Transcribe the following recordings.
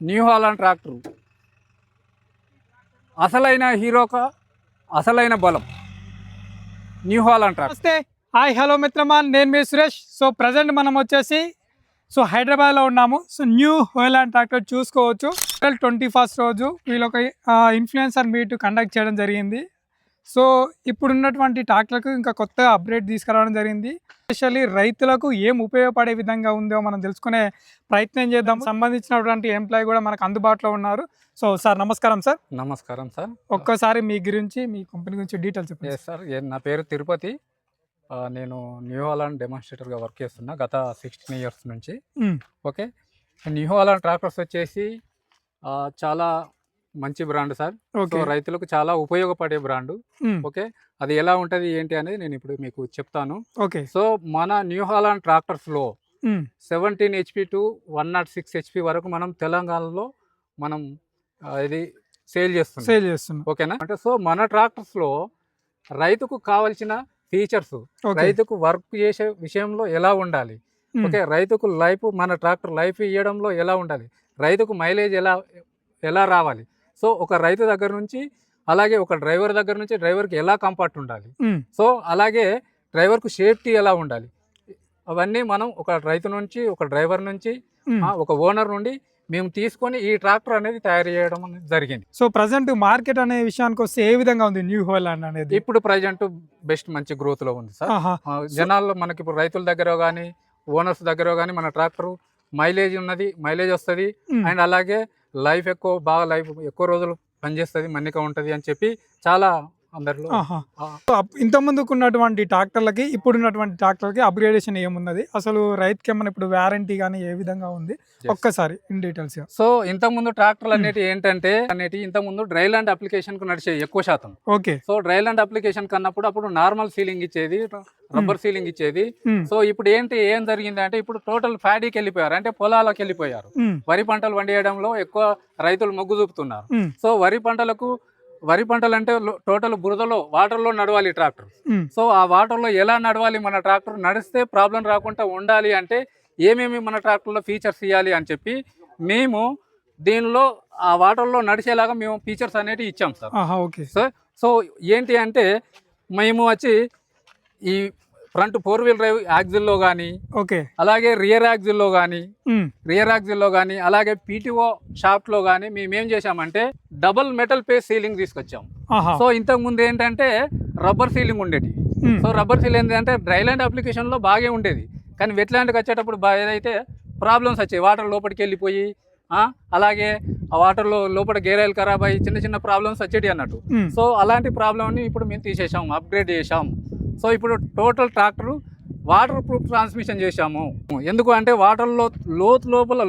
New Holland tractor అసలైన హీరోక అసలైన బలం న్యూ హాలాండ్ ట్రాక్టర్. నమస్తే, హాయ్, హలో మిత్రమా, నేను మీ సురేష్. సో ప్రజెంట్ మనం వచ్చేసి హైదరాబాద్లో ఉన్నాము. న్యూ హాలాండ్ ట్రాక్టర్ చూసుకోవచ్చు. ఏప్రిల్ 21 రోజు వీళ్ళు ఒక ఇన్ఫ్లుయెన్సర్ మీట్ కండక్ట్ చేయడం జరిగింది. సో ఇప్పుడున్నటువంటి ట్రాక్టర్లకు ఇంకా కొత్తగా అప్డేట్ తీసుకురావడం జరిగింది. ఎస్పెషల్లీ రైతులకు ఏం ఉపయోగపడే విధంగా ఉందో మనం తెలుసుకునే ప్రయత్నం చేద్దాం. సంబంధించినటువంటి ఎంప్లాయీ కూడా మనకు అందుబాటులో ఉన్నారు. సో సార్, నమస్కారం సార్. నమస్కారం సార్. ఒక్కసారి మీ గురించి, మీ కంపెనీ గురించి డీటెయిల్స్ చెప్పండి. సార్, నా పేరు తిరుపతి. నేను న్యూ హాలాండ్ డెమాన్స్ట్రేటర్గా వర్క్ చేస్తున్నా గత 16 years నుంచి. ఓకే, న్యూ హాలాండ్ ట్రాక్టర్స్ వచ్చేసి చాలా మంచి బ్రాండ్ సార్. సో రైతులకు చాలా ఉపయోగపడే బ్రాండ్. ఓకే, అది ఎలా ఉంటుంది ఏంటి అనేది నేను ఇప్పుడు మీకు చెప్తాను. ఓకే, సో మన న్యూ హాలాండ్ ట్రాక్టర్స్లో 17 HP టు 106 HP వరకు మనం తెలంగాణలో మనం ఇది సేల్ చేస్తున్నాం. ఓకేనా? అంటే సో మన ట్రాక్టర్స్లో రైతుకు కావాల్సిన ఫీచర్స్, రైతుకు వర్క్ చేసే విషయంలో ఎలా ఉండాలి, ఓకే, రైతుకు మన ట్రాక్టర్ లైఫ్ ఇవ్వడంలో ఎలా ఉండాలి, రైతుకు మైలేజ్ ఎలా రావాలి, సో ఒక రైతు దగ్గర నుంచి అలాగే ఒక డ్రైవర్ దగ్గర నుంచి డ్రైవర్కి ఎలా కంఫర్ట్ ఉండాలి, సో అలాగే డ్రైవర్కు సేఫ్టీ ఎలా ఉండాలి, అవన్నీ మనం ఒక రైతు నుంచి, ఒక డ్రైవర్ నుంచి, ఒక ఓనర్ నుండి మేము తీసుకొని ఈ ట్రాక్టర్ అనేది తయారు చేయడం అనేది జరిగింది. సో ప్రజెంట్ మార్కెట్ అనే విషయానికి వస్తే ఏ విధంగా ఉంది న్యూ హాలాండ్ అనేది? ఇప్పుడు ప్రజెంట్ బెస్ట్ మంచి గ్రోత్ లో ఉంది సార్. జనాల్లో మనకి ఇప్పుడు రైతుల దగ్గర కానీ ఓనర్స్ దగ్గర కానీ మన ట్రాక్టర్ మైలేజ్ ఉన్నది, మైలేజ్ వస్తుంది, అండ్ అలాగే లైఫ్ ఎక్కువ రోజులు పనిచేస్తుంది, మన్నిక ఉంటుంది అని చెప్పి చాలా అందరిలో. ఇంత ముందుకు ఉన్నటువంటి ట్రాక్టర్లకి ఇప్పుడున్నటువంటి ట్రాక్టర్లకి అప్గ్రేడేషన్ ఏమున్నది, అసలు రైతుకి ఏమన్నా ఇప్పుడు వారంటీ కానీ ఏ విధంగా ఉంది, ఒక్కసారి ఇన్ డీటెయిల్స్. సో ఇంతకుముందు ట్రాక్టర్లు అనేవి ఏంటంటే ఇంతకుముందు డ్రై ల్యాండ్ అప్లికేషన్ కు నడిచేది ఎక్కువ శాతం. Okay, so dry land application కన్నప్పుడు అప్పుడు నార్మల్ సీలింగ్ ఇచ్చేది, రబ్బర్ సీలింగ్ ఇచ్చేది. సో ఇప్పుడు ఏం జరిగింది అంటే ఇప్పుడు టోటల్ ఫ్యాడీకి వెళ్ళిపోయారు, అంటే పొలాలకు వెళ్ళిపోయారు. వరి పంటలు పండియడంలో ఎక్కువ రైతులు మొగ్గు చూపుతున్నారు. సో వరి పంటలు అంటే టోటల్ బురదలో, వాటర్లో నడవాలి ట్రాక్టర్. సో ఆ వాటర్లో ఎలా నడవాలి, మన ట్రాక్టర్ నడిస్తే ప్రాబ్లం రాకుండా ఉండాలి అంటే ఏమేమి మన ట్రాక్టర్లో ఫీచర్స్ ఇవ్వాలి అని చెప్పి మేము దీనిలో ఆ వాటర్లో నడిచేలాగా మేము ఫీచర్స్ అనేవి ఇచ్చాం సార్. ఓకే సార్, సో ఏంటి అంటే మేము వచ్చి ఈ ఫ్రంట్ 4-wheel drive యాక్సిల్లో కానీ, ఓకే, అలాగే రియర్ యాక్సిల్లో కానీ అలాగే పీటీఓ షాఫ్ట్లో కానీ మేమేం చేసామంటే డబుల్ మెటల్ పేస్ సీలింగ్ తీసుకొచ్చాం. సో ఇంతకు ముందు ఏంటంటే రబ్బర్ సీలింగ్ ఉండేది. సో రబ్బర్ సీలింగ్ ఏంటంటే డ్రై ల్యాండ్ అప్లికేషన్లో బాగా ఉండేది, కానీ వెట్ ల్యాండ్కి వచ్చేటప్పుడు ఏదైతే ప్రాబ్లమ్స్ వచ్చాయి, వాటర్ లోపలికి వెళ్ళిపోయి అలాగే ఆ వాటర్లో లోపల గేరాయిలు ఖరాబ్ అయ్యి చిన్న చిన్న ప్రాబ్లమ్స్ వచ్చేటి అన్నట్టు. సో అలాంటి ప్రాబ్లమ్ని ఇప్పుడు మేము తీసేసాము, అప్గ్రేడ్ చేసాం. సో ఇప్పుడు total tractor water proof transmission చేశాము. ఎందుకు అంటే వాటర్లో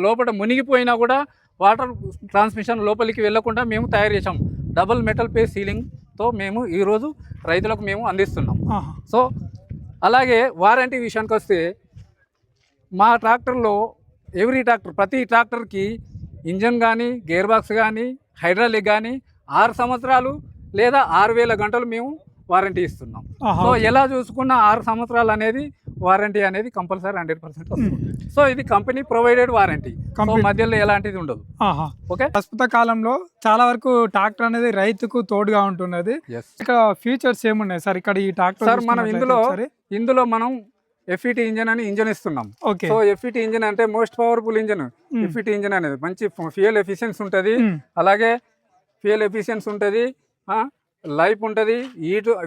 లోపల మునిగిపోయినా కూడా వాటర్ ట్రాన్స్మిషన్ లోపలికి వెళ్లకుండా మేము తయారు చేసాం. డబుల్ మెటల్ పేస్ సీలింగ్తో మేము ఈరోజు రైతులకు మేము అందిస్తున్నాం. సో అలాగే వారంటీ విషయానికి వస్తే మా ట్రాక్టర్లో ప్రతి ట్రాక్టర్కి ఇంజన్ కానీ, గేర్ బాక్స్ కానీ, హైడ్రాలిక్ కానీ 6 సంవత్సరాలు లేదా 6,000 గంటలు మేము వారంటీ ఇస్తున్నాం. సో ఎలా చూసుకున్న 6 సంవత్సరాలు అనేది వారంటీ అనేది కంపల్సరీ 100% వస్తుంది. సో ఇది కంపెనీ ప్రొవైడెడ్ వారంటీ, మధ్యలో ఎలాంటిది ఉండదు. ఓకే, ప్రస్తుత కాలంలో చాలా వరకు ట్రాక్టర్ అనేది రైతుకు తోడుగా ఉంటున్నది. ఇక్కడ ఫీచర్స్ ఏమున్నాయి సార్ ఇక్కడ ఈ ట్రాక్టర్? సార్, మనం ఇందులో మనం FET ఇంజన్ అని ఇంజన్ ఇస్తున్నాం. సో FET ఇంజన్ అంటే most powerful engine. FET engine అనేది మంచి ఫ్యూయల్ ఎఫిషియన్సీ ఉంటుంది, అలాగే లైఫ్ ఉంటుంది,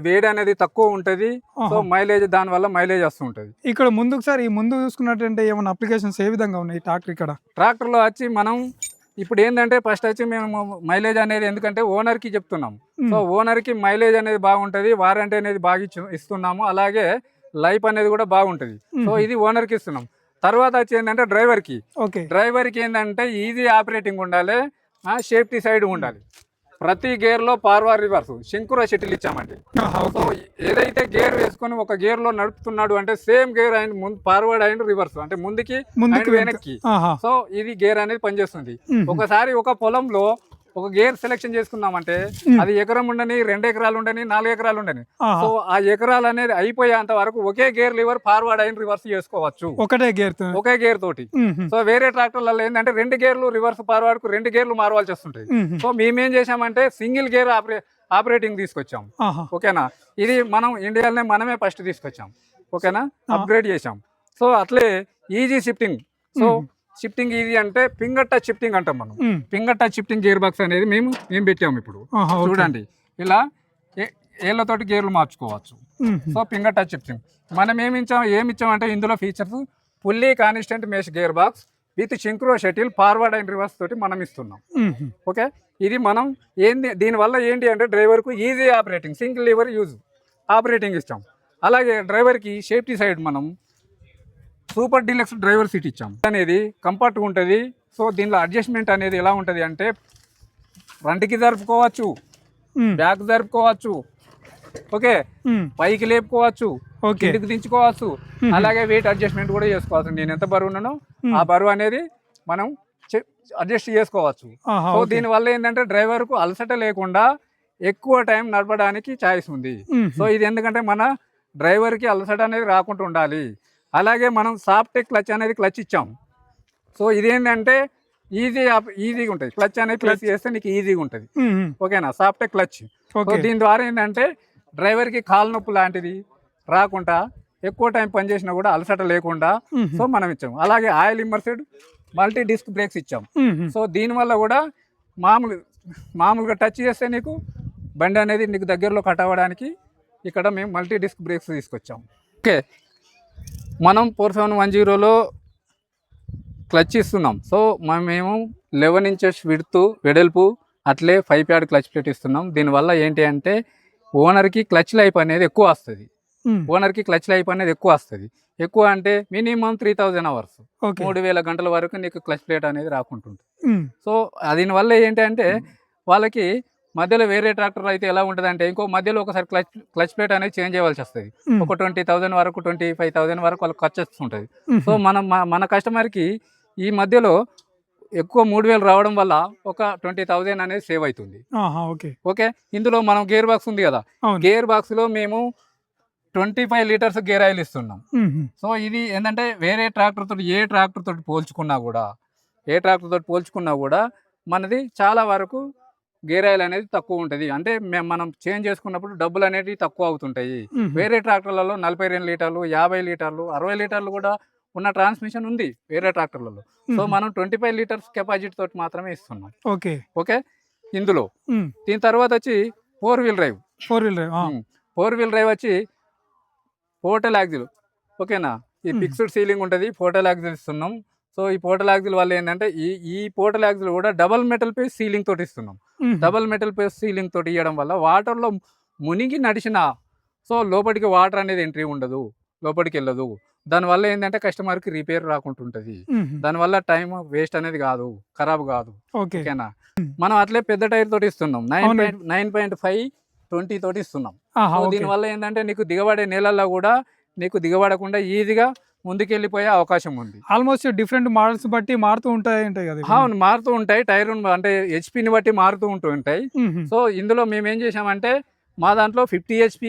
వేడి అనేది తక్కువ ఉంటుంది. సో మైలేజ్, దానివల్ల మైలేజ్ వస్తుంటది. ఇక్కడ ముందు చూసుకున్నట్టు ఏమైనా అప్లికేషన్స్ ఏ విధంగా ఉన్నాయి ట్రాక్టర్లో వచ్చి మనం ఇప్పుడు ఏంటంటే ఫస్ట్ వచ్చి మేము మైలేజ్ అనేది ఎందుకంటే ఓనర్కి చెప్తున్నాం. సో ఓనర్కి మైలేజ్ అనేది బాగుంటుంది, వారంటీ అనేది బాగా ఇస్తున్నాము, అలాగే లైఫ్ అనేది కూడా బాగుంటుంది. సో ఇది ఓనర్కి ఇస్తున్నాం. తర్వాత వచ్చి ఏంటంటే డ్రైవర్కి ఏంటంటే ఈజీ ఆపరేటింగ్ ఉండాలి, సేఫ్టీ సైడ్ ఉండాలి. ప్రతి గేర్లో ఫార్వర్డ్ రివర్స్ శంకుర షటిల్ ఇచ్చామండి. సో ఏదైతే గేర్ వేసుకొని ఒక గేర్లో నడుపుతున్నాడు అంటే సేమ్ గేర్ ఆయన ఫార్వర్డ్ అండ్ రివర్స్, అంటే ముందుకి వెనక్కి. సో ఇది గేర్ అనేది పనిచేస్తుంది. ఒకసారి ఒక పొలంలో ఒక గేర్ సెలెక్షన్ చేసుకున్నామంటే అది ఎకరం ఉండని 2 ఎకరాలు ఉండని 4 ఎకరాలు ఉండని సో ఆ ఎకరాలు అనేది అయిపోయేంత వరకు ఒకే గేర్ లివర్ ఫార్వర్డ్ అయిన రివర్స్ చేసుకోవచ్చు ఒకే గేర్ తోటి. సో వేరే ట్రాక్టర్లలో ఏంటంటే 2 గేర్లు రివర్స్ ఫార్వర్డ్ కు 2 గేర్లు మారవలసి వస్తుంటాయి. సో మేమేం చేసామంటే సింగిల్ గేర్ ఆపరేటింగ్ తీసుకొచ్చాం. ఓకేనా, ఇది మనం ఇండియాలోనే మనమే ఫస్ట్ తీసుకొచ్చాం. ఓకేనా, అప్గ్రేడ్ చేసాం. సో అట్లే easy shifting. So shifting easy అంటే ఫింగర్ టచ్ షిఫ్టింగ్ అంటాం మనం. Finger touch shifting gear box అనేది మేము పెట్టాము. ఇప్పుడు చూడండి, ఇలా ఏళ్ళతోటి గేర్లు మార్చుకోవచ్చు. సో ఫింగర్ టచ్ షిఫ్టింగ్ మనం ఏమిచ్చామంటే ఇందులో features fully constant mesh gear box with synchro shuttle forward and reverse తోటి మనం ఇస్తున్నాం. ఓకే, ఇది మనం దీనివల్ల ఏంటి అంటే డ్రైవర్కు easy operating, single lever use operating ఇస్తాం. అలాగే డ్రైవర్కి సేఫ్టీ సైడ్ మనం సూపర్ డీలక్స్ డ్రైవర్ సీట్ ఇచ్చాం. అనేది కంఫర్ట్గా ఉంటుంది. సో దీనిలో అడ్జస్ట్మెంట్ అనేది ఎలా ఉంటుంది అంటే ఫ్రంట్కి జరుపుకోవచ్చు, బ్యాక్ జరుపుకోవచ్చు, ఓకే, పైకి లేపుకోవచ్చు, కిందికి దించుకోవచ్చు, అలాగే వెయిట్ అడ్జస్ట్మెంట్ కూడా చేసుకోవచ్చు. నేను ఎంత బరువు ఉన్నానో ఆ బరువు అనేది మనం అడ్జస్ట్ చేసుకోవచ్చు. సో దీనివల్ల ఏంటంటే డ్రైవర్కు అలసట లేకుండా ఎక్కువ టైం నడపడానికి ఛాయిస్ ఉంది. సో ఇది ఎందుకంటే మన డ్రైవర్కి అలసట అనేది రాకుండా ఉండాలి. అలాగే మనం సాఫ్ట్ క్లచ్ అనేది క్లచ్ ఇచ్చాం. సో ఇదేంటంటే ఈజీగా ఉంటుంది. క్లచ్ అనేది క్లచ్ చేస్తే నీకు ఈజీగా ఉంటుంది. ఓకేనా, సాఫ్ట్ క్లచ్. సో దీని ద్వారా ఏంటంటే డ్రైవర్కి కాలు నొప్పి లాంటిది రాకుండా ఎక్కువ టైం పనిచేసినా కూడా అలసట లేకుండా సో మనం ఇచ్చాము. అలాగే ఆయిల్ ఇమ్మర్సెడ్ మల్టీ డిస్క్ బ్రేక్స్ ఇచ్చాం. సో దీనివల్ల కూడా మామూలుగా టచ్ చేస్తే నీకు బండి అనేది నీకు దగ్గరలో కట్ అవ్వడానికి ఇక్కడ మేము మల్టీ డిస్క్ బ్రేక్స్ తీసుకొచ్చాం. ఓకే, మనం 4710లో క్లచ్ ఇస్తున్నాం. సో మేము 11 ఇంచెస్ విడ్త్ వెడల్పు అట్లే 5 ప్యాడ్ క్లచ్ ప్లేట్ ఇస్తున్నాం. దీనివల్ల ఏంటి అంటే ఓనర్కి క్లచ్ లైఫ్ అనేది ఎక్కువ వస్తుంది. ఎక్కువ అంటే మినిమం 3000 అవర్స్, 3000 గంటల వరకు నీకు క్లచ్ ప్లేట్ అనేది రాకుంటుంది. సో దీనివల్ల ఏంటంటే వాళ్ళకి మధ్యలో వేరే ట్రాక్టర్ అయితే ఎలా ఉంటుంది అంటే ఇంకో మధ్యలో ఒకసారి క్లచ్ ప్లేట్ అనేది చేంజ్ చేయవలసి వస్తుంది. ఒక 20,000 వరకు 25,000 వరకు వాళ్ళకి ఖర్చు వస్తుంటుంది. సో మన కస్టమర్కి ఈ మధ్యలో ఎక్కువ 3,000 రావడం వల్ల ఒక 20,000 అనేది సేవ్ అవుతుంది. ఓకే, ఇందులో మనం గేర్ బాక్స్ ఉంది కదా, గేర్ బాక్స్ లో మేము 25 లీటర్స్ గేర్ ఆయిల్ ఇస్తున్నాం. సో ఇది ఏంటంటే వేరే ట్రాక్టర్ తోటి ఏ ట్రాక్టర్ తోటి పోల్చుకున్నా కూడా మనది చాలా వరకు గేర్ ఆయిల్ అనేది తక్కువ ఉంటుంది. అంటే మనం చేంజ్ చేసుకున్నప్పుడు డబ్బులు అనేవి తక్కువ అవుతుంటాయి. వేరే ట్రాక్టర్లలో 42 లీటర్లు, 50 లీటర్లు, 60 లీటర్లు కూడా ఉన్న ట్రాన్స్మిషన్ ఉంది వేరే ట్రాక్టర్లలో. సో మనం 25 లీటర్స్ కెపాసిటీ తోటి మాత్రమే ఇస్తున్నాం. ఓకే, ఇందులో దీని తర్వాత వచ్చి 4 వీల్ డ్రైవ్ వచ్చి పోర్టల్ యాక్సిల్. ఓకేనా, ఈ ఫిక్స్డ్ సీలింగ్ ఉంటుంది, పోర్టల్ యాక్సిల్ ఇస్తున్నాం. సో ఈ పోర్టల్ యాక్సిల్ వల్ల ఏంటంటే ఈ పోర్టల్ యాక్సిల్ కూడా డబల్ మెటల్ పేస్ సీలింగ్ తోటి ఇస్తున్నాం. డబల్ మెటల్ పేస్ సీలింగ్ తోటి ఇవ్వడం వల్ల వాటర్లో మునిగి నడిచిన సో లోపలికి వాటర్ అనేది ఎంట్రీ ఉండదు, లోపలికి వెళ్ళదు. దానివల్ల ఏంటంటే కస్టమర్కి రిపేర్ రాకుండా ఉంటుంది. దానివల్ల టైం వేస్ట్ అనేది కాదు, ఖరాబ్ కాదు. ఓకేనా, మనం అట్లే పెద్ద టైర్ తోటి ఇస్తున్నాం. 9.5 20 తోటి ఇస్తున్నాం. దీనివల్ల ఏంటంటే నీకు దిగబడే నేలల్లో కూడా నీకు దిగబడకుండా ఈజీగా ముందుకెళ్ళిపోయే అవకాశం ఉంది. ఆల్మోస్ట్ డిఫరెంట్ మోడల్స్ బట్టి మారుతూ ఉంటాయి కదా. అవును, మారుతూ ఉంటాయి. టైర్ అంటే హెచ్పిని బట్టి మారుతూ ఉంటాయి. సో ఇందులో మేము ఏం చేసామంటే మా దాంట్లో 50 HP,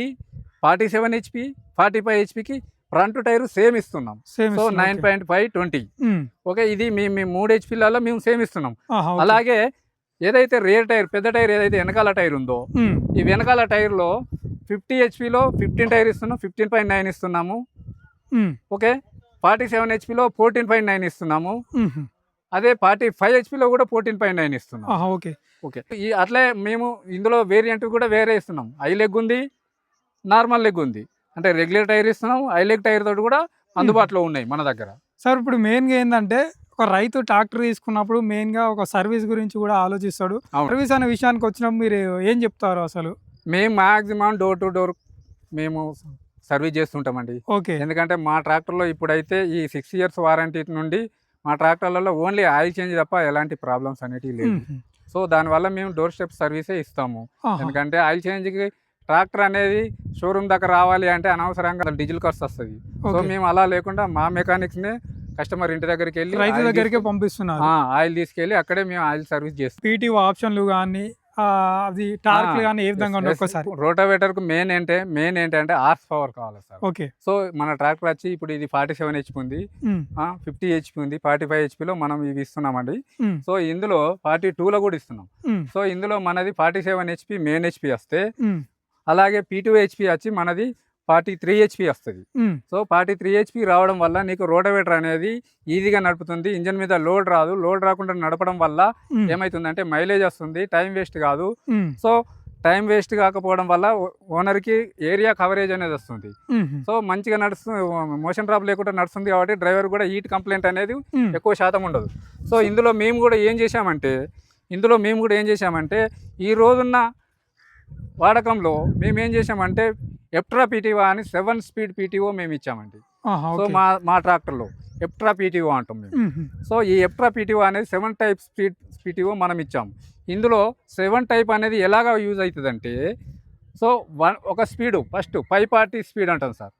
47 HP, 45 HPకి ఫ్రంట్ టైర్ సేమ్ ఇస్తున్నాం. సో 9.5 20. ఓకే, ఇది మేము 3 HPలలో మేము సేమ్ ఇస్తున్నాం. అలాగే ఏదైతే రేర్ టైర్ పెద్ద టైర్ ఏదైతే వెనకాల టైర్ ఉందో ఈ వెనకాల టైర్లో 50 HPలో 15 టైర్ ఇస్తున్నాం, 15.9 ఇస్తున్నాము. ఓకే, 47 HPలో 14.9 ఇస్తున్నాము. అదే 45 HPలో కూడా 14.9 ఇస్తున్నాం. ఓకే, అట్లే మేము ఇందులో వేరియంట్ కూడా వేరే ఇస్తున్నాం. ఐ లెగ్ ఉంది, నార్మల్ లెగ్ ఉంది. అంటే రెగ్యులర్ టైర్ ఇస్తున్నాం, ఐ లెగ్ టైర్ తోటి కూడా అందుబాటులో ఉన్నాయి మన దగ్గర. సార్ ఇప్పుడు మెయిన్గా ఏంటంటే ఒక రైతు ట్రాక్టర్ తీసుకున్నప్పుడు మెయిన్గా ఒక సర్వీస్ గురించి కూడా ఆలోచిస్తాడు. సర్వీస్ అనే విషయానికి వచ్చినప్పుడు మీరు ఏం చెప్తారు? అసలు మేము మ్యాక్సిమం డోర్ టు డోర్ మేము సర్వీస్ చేస్తుంటామండి. ఓకే, ఎందుకంటే మా ట్రాక్టర్లో ఇప్పుడైతే ఈ 6 years వారంటీ నుండి మా ట్రాక్టర్లలో ఓన్లీ ఆయిల్ చేంజ్ తప్ప ఎలాంటి ప్రాబ్లమ్స్ అనేటివి లేవు. సో దానివల్ల మేము డోర్ స్టెప్ సర్వీసే ఇస్తాము. ఎందుకంటే ఆయిల్ చేంజ్కి ట్రాక్టర్ అనేది షోరూమ్ దాకా రావాలి అంటే అనవసరంగా డీజిల్ ఖర్చు వస్తుంది. సో మేము అలా లేకుండా మా మెకానిక్స్నే కస్టమర్ ఇంటి దగ్గరికి వెళ్ళి రైతు దగ్గరికి పంపిస్తున్నారు. ఆయిల్ తీసుకెళ్ళి అక్కడే మేము ఆయిల్ సర్వీస్ చేస్తాం. పీటీఓ ఆప్షన్లు కానీ అది టార్క్లు కానీ ఏ విధంగా ఉన్నాయి ఒక్కసారి? రోటావేటర్ కు మెయిన్ ఏంటంటే హార్స్ పవర్ కావాలి సార్. ఓకే. సో మన ట్రాక్టర్ వచ్చి ఇప్పుడు ఇది 47 HP ఉంది, 50 HP ఉంది, 45 HP లో మనం ఇవి ఇస్తున్నామండి. సో ఇందులో 42 లో కూడా ఇస్తున్నాం. సో ఇందులో మనది 47 HP మెయిన్ HP వస్తే, అలాగే P2 HP వచ్చి మనది 43 HP వస్తుంది. సో 43 HP రావడం వల్ల నీకు రోటావేటర్ అనేది ఈజీగా నడుపుతుంది. ఇంజన్ మీద లోడ్ రాదు. లోడ్ రాకుండా నడపడం వల్ల ఏమైతుందంటే మైలేజ్ వస్తుంది, టైం వేస్ట్ కాదు. సో టైం వేస్ట్ కాకపోవడం వల్ల ఓనర్కి ఏరియా కవరేజ్ అనేది వస్తుంది. సో మంచిగా నడుస్తుంది, మోషన్ డ్రాప్ లేకుండా నడుస్తుంది కాబట్టి డ్రైవర్ కూడా హీట్ కంప్లైంట్ అనేది ఎక్కువ శాతం ఉండదు. సో ఇందులో మేము కూడా ఏం చేశామంటే ఈ రోజున్న వాడకంలో మేము ఏం చేసామంటే ఎప్ట్రా పీటీఓ అని 7 స్పీడ్ పీటీఓ మేము ఇచ్చామండి. సో మా ట్రాక్టర్లో ఎప్ట్రా పీటీఓ అంటాం మేము. సో ఈ ఎప్ట్రా పీటీఓ అనేది 7 టైప్ స్పీడ్ పీటీఓ మనం ఇచ్చాము. ఇందులో 7 టైప్ అనేది ఎలాగా యూజ్ అవుతుందంటే, సో ఒక స్పీడు ఫస్ట్ 540 స్పీడ్ అంటాం సార్.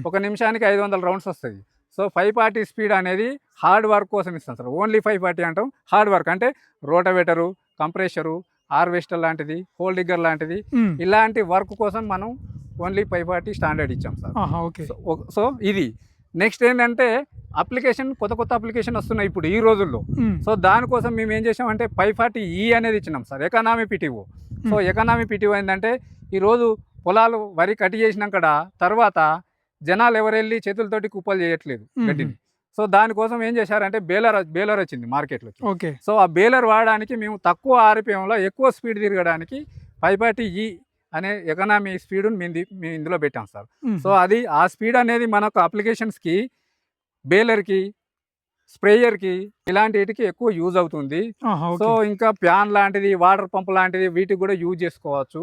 ఒక నిమిషానికి 500 రౌండ్స్ వస్తుంది. సో 540 స్పీడ్ అనేది హార్డ్ వర్క్ కోసం ఇస్తాం సార్. ఓన్లీ 540 అంటాం. హార్డ్ వర్క్ అంటే రోటావేటరు, కంప్రెషరు, హార్వెస్టర్ లాంటిది, హోల్ డిగ్గర్ లాంటిది, ఇలాంటి వర్క్ కోసం మనం ఓన్లీ 540 స్టాండర్డ్ ఇచ్చాం సార్. ఓకే. సో ఇది నెక్స్ట్ ఏంటంటే కొత్త అప్లికేషన్ వస్తున్నాయి ఇప్పుడు ఈ రోజుల్లో. సో దానికోసం మేము ఏం చేసామంటే 540E అనేది ఇచ్చినాం sir, economy PTO. So economy PTO ఏంటంటే ఈరోజు పొలాలు వరి కట్ చేసినాక తర్వాత జనాలు ఎవరెళ్ళి చేతులతోటి కుప్పలు చేయట్లేదు గడ్డిని. సో దానికోసం ఏం చేశారంటే బేలర్ వచ్చింది మార్కెట్లోకి. ఓకే. సో ఆ బేలర్ వాడడానికి మేము తక్కువ ఆర్పిఎంలో ఎక్కువ స్పీడ్ తిరగడానికి 540E అనే ఎకనామీ స్పీడ్ని మేము ఇందులో పెట్టాం సార్. సో అది ఆ స్పీడ్ అనేది మనకు అప్లికేషన్స్కి, బేలర్కి, స్ప్రేయర్కి ఇలాంటి వీటికి ఎక్కువ యూజ్ అవుతుంది. సో ఇంకా ప్యాన్ లాంటిది, వాటర్ పంప్ లాంటిది వీటికి కూడా యూజ్ చేసుకోవచ్చు.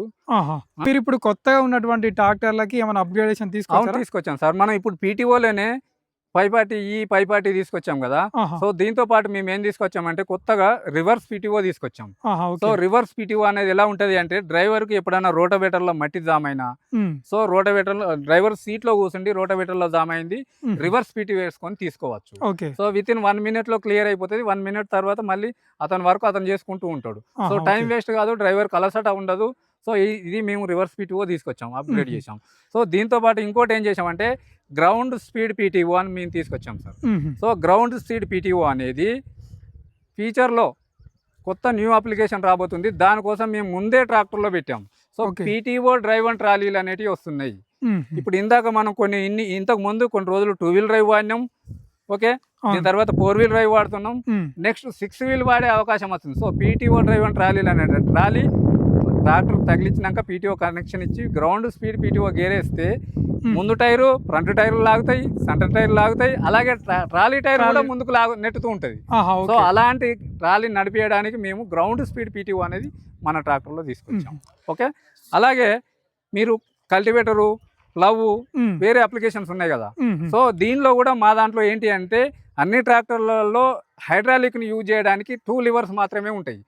మీరు ఇప్పుడు కొత్తగా ఉన్నటువంటి ట్రాక్టర్లకి ఏమైనా అప్గ్రేడేషన్ తీసుకొచ్చాం సార్. మనం ఇప్పుడు పీటీఓలోనే 540 తీసుకొచ్చాం కదా. సో దీంతో పాటు మేము ఏం తీసుకొచ్చామంటే కొత్తగా రివర్స్ పీటీఓ తీసుకొచ్చాం. సో రివర్స్ పీటీఓ అనేది ఎలా ఉంటది అంటే డ్రైవర్ కి ఎప్పుడైనా రోటావేటర్ లో మట్టి జామ్ అయినా, సో రోటావేటర్ లో డ్రైవర్ సీట్ లో కూర్చుండి రోటావేటర్ లో జామ్ అయింది, రివర్స్ పీటీఓ వేసుకొని తీసుకోవచ్చు. సో విత్ ఇన్ 1 minute లో క్లియర్ అయిపోతుంది. 1 minute తర్వాత మళ్ళీ అతని వరకు అతను చేసుకుంటూ ఉంటాడు. సో టైం వేస్ట్ కాదు, డ్రైవర్ కలసట ఉండదు. సో ఇది మేము రివర్స్ పీటీఓ తీసుకొచ్చాం, అప్గ్రేడ్ చేసాం. సో దీంతో పాటు ఇంకోటి ఏం చేసామంటే గ్రౌండ్ స్పీడ్ పీటీఓ అని మేము తీసుకొచ్చాం sir. So ground speed PTO అనేది ఫ్యూచర్లో కొత్త న్యూ అప్లికేషన్ రాబోతుంది. దానికోసం మేము ముందే ట్రాక్టర్లో పెట్టాం. సో పీటీఓ డ్రైవ్ అండ్ ట్రాలీలు అనేటివి వస్తున్నాయి. ఇప్పుడు ఇందాక మనం ఇంతకు ముందు కొన్ని రోజులు 2 wheel డ్రైవ్ వాడినాం. ఓకే, దీని తర్వాత 4 wheel డ్రైవ్ వాడుతున్నాం. నెక్స్ట్ 6 wheel వాడే అవకాశం వస్తుంది. సో పీటీఓ డ్రైవ్ అండ్ ట్రాలీలు అనేది ట్రాలీ ట్రాక్టర్ తగిలించినాక పీటీఓ కనెక్షన్ ఇచ్చి గ్రౌండ్ స్పీడ్ పీటీఓ గేరేస్తే ముందు టైరు, ఫ్రంట్ టైర్లు లాగుతాయి, సెంటర్ టైర్లు లాగుతాయి, అలాగే ట్రాలీ టైర్ కూడా ముందుకు నెట్టుతూ ఉంటుంది. సో అలాంటి ట్రాలీ నడిపించడానికి మేము గ్రౌండ్ స్పీడ్ పీటీఓ అనేది మన ట్రాక్టర్లో తీసుకొచ్చాం. ఓకే, అలాగే మీరు కల్టివేటరు, ప్లవ్, వేరే అప్లికేషన్స్ ఉన్నాయి కదా. సో దీనిలో కూడా మా దాంట్లో ఏంటి అంటే అన్ని ట్రాక్టర్లలో హైడ్రాలిక్ని యూజ్ చేయడానికి 2 లివర్స్ మాత్రమే ఉంటాయి.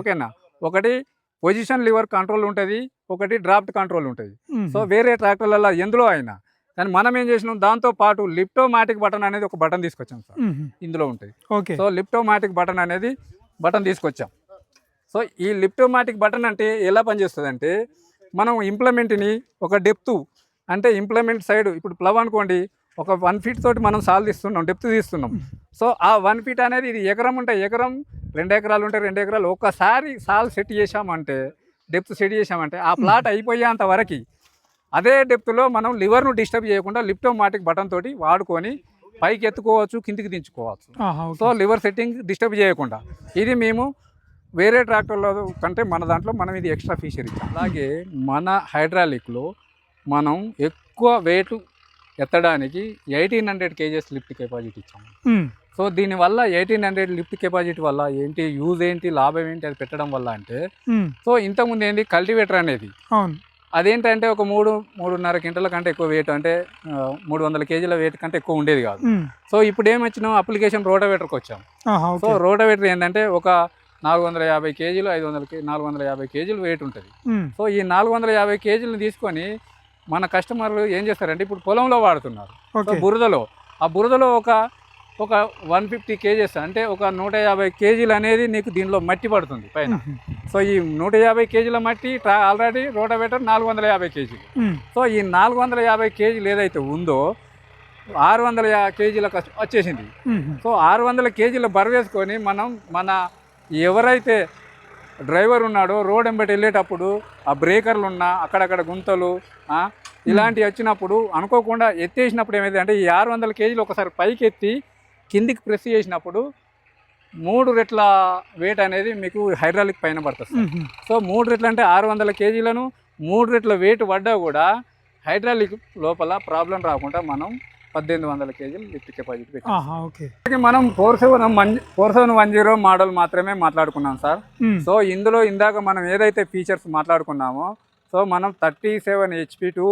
ఓకేనా, ఒకటి పొజిషన్ లివర్ కంట్రోల్ ఉంటుంది, ఒకటి డ్రాఫ్ట్ కంట్రోల్ ఉంటుంది. సో వేరే ట్రాక్టర్లలో ఎందులో అయినా కానీ మనం ఏం చేసినాం, దాంతో పాటు లిప్టోమాటిక్ బటన్ అనేది ఒక బటన్ తీసుకొచ్చాం సార్, ఇందులో ఉంటుంది. సో లిప్టోమాటిక్ బటన్ అనేది బటన్ తీసుకొచ్చాం. సో ఈ లిప్టోమాటిక్ బటన్ అంటే ఎలా పనిచేస్తుంది అంటే మనం ఇంప్లిమెంట్ని ఒక డెప్త్ అంటే ఇంప్లిమెంట్ సైడ్ ఇప్పుడు ప్లవ్ అనుకోండి, ఒక 1 feet తోటి మనం సాల్ తీస్తున్నాం, డెప్త్ తీస్తున్నాం. సో ఆ 1 feet అనేది ఇది ఎకరం ఉంటే ఎకరం, 2 ఎకరాలు ఉంటే 2 ఎకరాలు, ఒక్కసారి సాల్ సెట్ చేసామంటే, డెప్త్ సెట్ చేసామంటే ఆ ప్లాట్ అయిపోయేంత వరకు అదే డెప్త్లో మనం లివర్ను డిస్టర్బ్ చేయకుండా లిప్టోమాటిక్ బటన్ తోటి వాడుకొని పైకి ఎత్తుకోవచ్చు, కిందికి దించుకోవచ్చు. సో లివర్ సెట్టింగ్ డిస్టర్బ్ చేయకుండా ఇది మేము వేరే ట్రాక్టర్లో కంటే మన దాంట్లో మనం ఇది ఎక్స్ట్రా ఫీచర్ ఇచ్చాం. అలాగే మన హైడ్రాలిక్లో మనం ఎక్కువ వెయిట్ ఎత్తడానికి 1800 kgs లిఫ్ట్ కెపాసిటీ ఇచ్చాము. సో దీనివల్ల 1800 లిఫ్ట్ కెపాసిటీ వల్ల ఏంటి యూజ్ ఏంటి, లాభం ఏంటి అది పెట్టడం వల్ల అంటే, సో ఇంతకుముందు ఏంటి కల్టివేటర్ అనేది అదేంటంటే ఒక 3.5 క్వింటాల కంటే ఎక్కువ వెయిట్ అంటే 300 kgల వెయిట్ కంటే ఎక్కువ ఉండేది కాదు. సో ఇప్పుడు ఏమొచ్చినాం, అప్లికేషన్ రోటావేటర్కి వచ్చాం. సో రోటావేటర్ ఏంటంటే ఒక 450 kgలు, 450 kgలు వెయిట్ ఉంటుంది. సో ఈ 450 kgలను తీసుకొని మన కస్టమర్లు ఏం చేస్తారంటే ఇప్పుడు పొలంలో వాడుతున్నారు. బురదలో, ఆ బురదలో ఒక ఒక 150 కేజెస్ అంటే ఒక 150 కేజీలు అనేది నీకు దీనిలో మట్టి పడుతుంది పైన. సో ఈ 150 కేజీల మట్టి ఆల్రెడీ రోటావేటర్ 450 కేజీలు. సో ఈ 450 కేజీలు ఏదైతే ఉందో 600 కేజీలకు వచ్చేసింది. సో 600 కేజీల బరువేసుకొని మనం మన ఎవరైతే డ్రైవర్ ఉన్నాడో రోడ్ వెంబడి వెళ్ళేటప్పుడు ఆ బ్రేకర్లు ఉన్నా అక్కడక్కడ గుంతలు ఇలాంటివి వచ్చినప్పుడు అనుకోకుండా ఎత్తేసినప్పుడు ఏమైంది అంటే ఈ 600 కేజీలు ఒకసారి పైకి ఎత్తి కిందికి ప్రెస్ చేసినప్పుడు 3 రెట్ల వెయిట్ అనేది మీకు హైడ్రాలిక్ పైన పడుతుంది. సో 3 రెట్లు అంటే 600 కేజీలను 3 రెట్ల వెయిట్ పడ్డా కూడా హైడ్రాలిక్ లోపల ప్రాబ్లం రాకుండా మనం 1800 కేజీలు లిఫ్ట్ కెపాసిటీ పెట్టి మనం 4710 మోడల్ మాత్రమే మాట్లాడుకున్నాం సార్. సో ఇందులో ఇందాక మనం ఏదైతే ఫీచర్స్ మాట్లాడుకున్నామో సో మనం 37 HP టు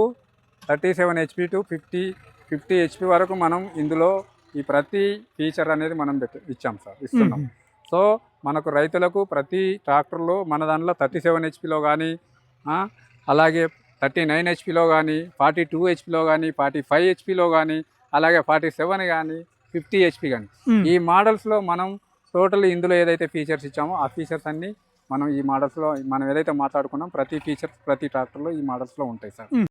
50 HP వరకు మనం ఇందులో ఈ ప్రతి ఫీచర్ అనేది మనం ఇచ్చాం సార్, ఇస్తున్నాం. సో మనకు రైతులకు ప్రతి ట్రాక్టర్లో మన దాంట్లో 37 HPలో కానీ అలాగే 39 HPలో కానీ 42 HPలో కానీ 45 HPలో కానీ అలాగే 47 కానీ 50 HP కానీ ఈ మోడల్స్లో మనం టోటల్ ఇందులో ఏదైతే ఫీచర్స్ ఇచ్చామో ఆ ఫీచర్స్ అన్నీ మనం ఈ మోడల్స్లో మనం ఏదైతే మాట్లాడుకున్నాం ప్రతి ఫీచర్స్ ప్రతి ట్రాక్టర్లో ఈ మోడల్స్లో ఉంటాయి సార్.